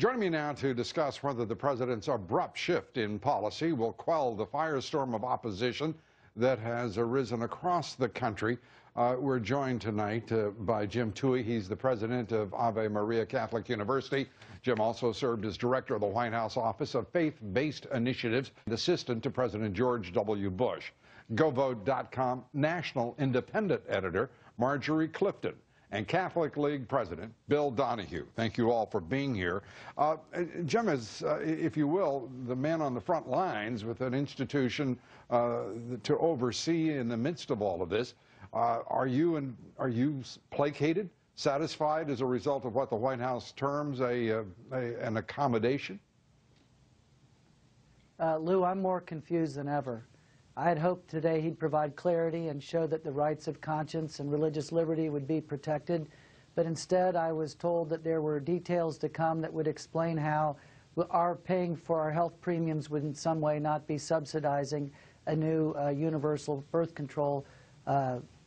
Joining me now to discuss whether the president's abrupt shift in policy will quell the firestorm of opposition that has arisen across the country. We're joined tonight by Jim Toohey. He's the president of Ave Maria Catholic University. Jim also served as director of the White House Office of Faith-Based Initiatives and assistant to President George W. Bush. GoVote.com national independent editor Marjorie Clifton, and Catholic League President Bill Donahue. Thank you all for being here. Jim is, if you will, the man on the front lines with an institution to oversee in the midst of all of this. Are you placated, satisfied as a result of what the White House terms an accommodation? Lou, I'm more confused than ever. I had hoped today he'd provide clarity and show that the rights of conscience and religious liberty would be protected, but instead I was told that there were details to come that would explain how our paying for our health premiums would in some way not be subsidizing a new universal birth control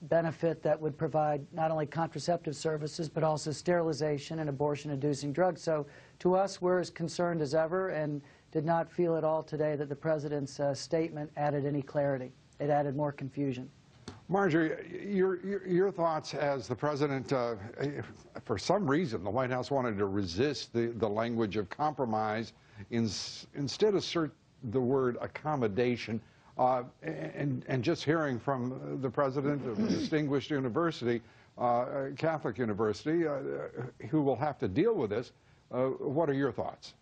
benefit that would provide not only contraceptive services but also sterilization and abortion-inducing drugs. So to us, we're as concerned as ever and did not feel at all today that the president's statement added any clarity. It added more confusion. Marjorie, your thoughts as the president, for some reason the White House wanted to resist the language of compromise, instead assert the word accommodation, and just hearing from the president of a distinguished university, Catholic University, who will have to deal with this, what are your thoughts?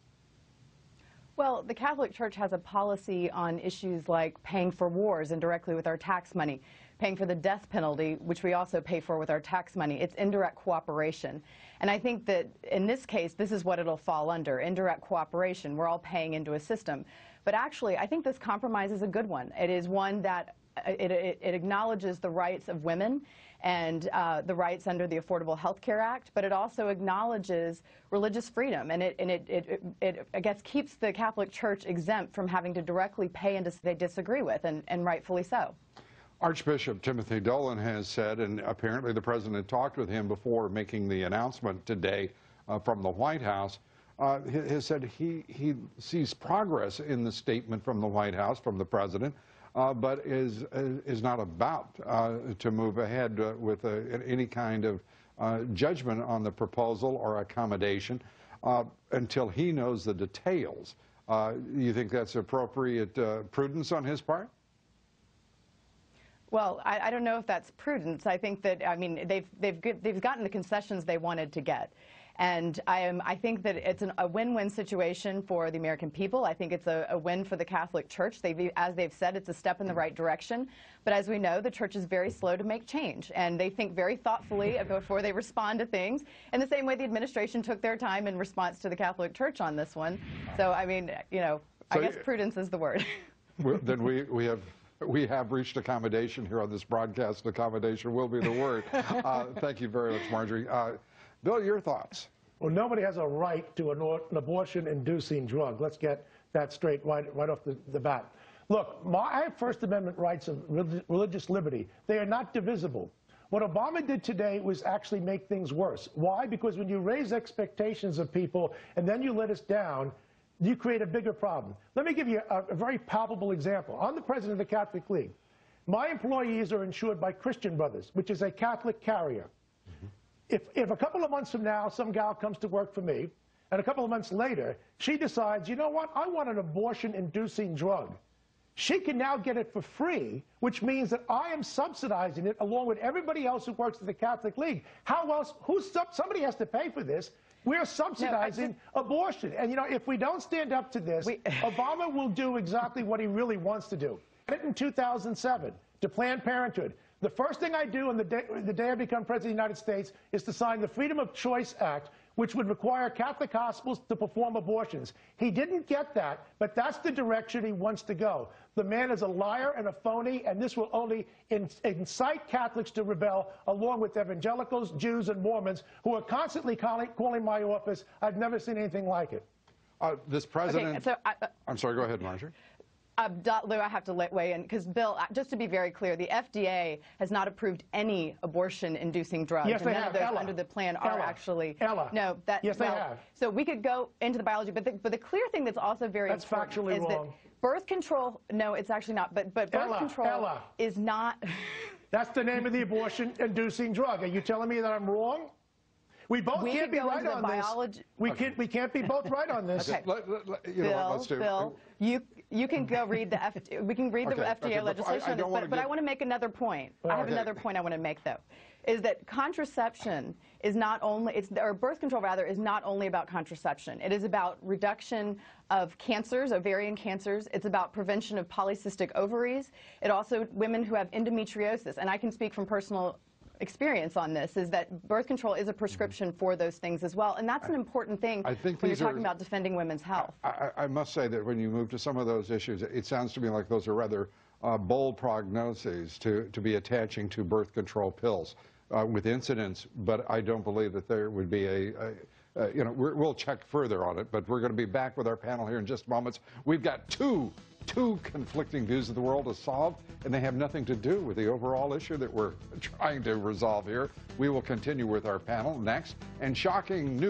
Well, the Catholic Church has a policy on issues like paying for wars indirectly with our tax money, paying for the death penalty, which we also pay for with our tax money. It's indirect cooperation. And I think that in this case, this is what it'll fall under, indirect cooperation. We're all paying into a system. But actually, I think this compromise is a good one. It is one that it acknowledges the rights of women and the rights under the Affordable Health Care Act, but it also acknowledges religious freedom, and it I guess keeps the Catholic Church exempt from having to directly pay into they disagree with, and rightfully so. Archbishop Timothy Dolan has said, and apparently the president talked with him before making the announcement today from the White House, has said he sees progress in the statement from the White House, from the president, but is not about to move ahead with any kind of judgment on the proposal or accommodation until he knows the details. You think that's appropriate prudence on his part? Well, I don't know if that's prudence. I think that, I mean, they've gotten the concessions they wanted to get. And I think that it's a win-win situation for the American people. I think it's a win for the Catholic Church. As they've said, it's a step in the right direction. But as we know, the Church is very slow to make change. And they think very thoughtfully before they respond to things, in the same way the administration took their time in response to the Catholic Church on this one. So, I mean, you know, I guess prudence is the word. Then we have reached accommodation here on this broadcast. Accommodation will be the word. Thank you very much, Marjorie. Bill, your thoughts? Well, nobody has a right to an abortion-inducing drug. Let's get that straight right off the bat. Look, I have First Amendment rights of religious liberty. They are not divisible. What Obama did today was actually make things worse. Why? Because when you raise expectations of people and then you let us down, you create a bigger problem. Let me give you a very palpable example. I'm the president of the Catholic League. My employees are insured by Christian Brothers, which is a Catholic carrier. If a couple of months from now some gal comes to work for me, and a couple of months later she decides, you know what, I want an abortion-inducing drug, she can now get it for free, which means that I am subsidizing it along with everybody else who works at the Catholic League. How else? Somebody has to pay for this. We're subsidizing abortion. And, you know, if we don't stand up to this, Obama will do exactly what he really wants to do. In 2007, to Planned Parenthood, the first thing I do on the day I become President of the United States is to sign the Freedom of Choice Act, which would require Catholic hospitals to perform abortions. He didn't get that, but that's the direction he wants to go. The man is a liar and a phony, and this will only incite Catholics to rebel, along with evangelicals, Jews, and Mormons, who are constantly calling my office. I've never seen anything like it. This president... Okay, so I'm sorry, go ahead, Marjorie. Lou, I have to weigh in because, Bill, just to be very clear, the FDA has not approved any abortion-inducing drugs. Yes, they none have. of those Ella. under the plan are Ella. actually. Ella. No, that. Yes, well, they have. So we could go into the biology, but the clear thing that's also very That's important factually is wrong. that birth control. No, it's actually not. But birth control is not. That's the name of the abortion-inducing drug. Are you telling me that I'm wrong? We both can't be right on this. We can't be both right on this. Okay. Let's do. Bill, you can go read the we can read the FDA legislation on this, but I want to make another point. I have another point I want to make, though, is that contraception is not only, or birth control rather, is not only about contraception. It is about reduction of cancers, ovarian cancers. It's about prevention of polycystic ovaries. It also, women who have endometriosis, and I can speak from personal experience on this, is that birth control is a prescription for those things as well. And that's an important thing when you're talking about defending women's health. I must say that when you move to some of those issues, it sounds to me like those are rather bold prognoses to be attaching to birth control pills with incidents, but I don't believe that there would be we'll check further on it, but we're going to be back with our panel here in just moments. We've got two conflicting views of the world to solve, and they have nothing to do with the overall issue that we're trying to resolve here. We will continue with our panel next, and shocking news.